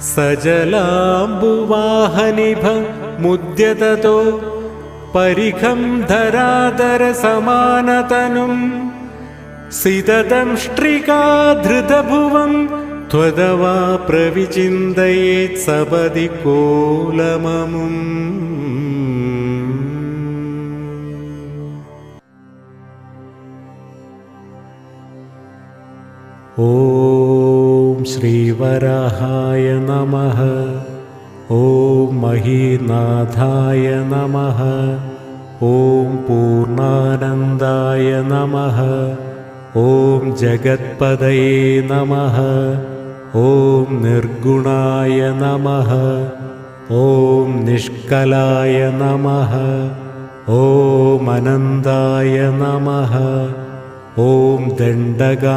സജലാംബുവാഹനിഭ മുദ്യതോ പരിഖം ധരാധരസമാനതനും സിതദംഷ്ട്രികാധൃതഭുവം ത്വദവാ പ്രവിചിന്തയേത് സപദി കോലമമും. ഓം ശ്രീവരാഹായ നമഃ. ഓം മഹീനാഥായ നമഃ. ഓം പൂർണ്ണാനന്ദായ നമഃ. ഓം ജഗത്പതയേ നമഃ. ഓം നിർഗുണായ നമഃ. ഓം നിഷ്കലായ നമഃ. ഓം അനന്തായ നമഃ. ഓം ദണ്ഡകായ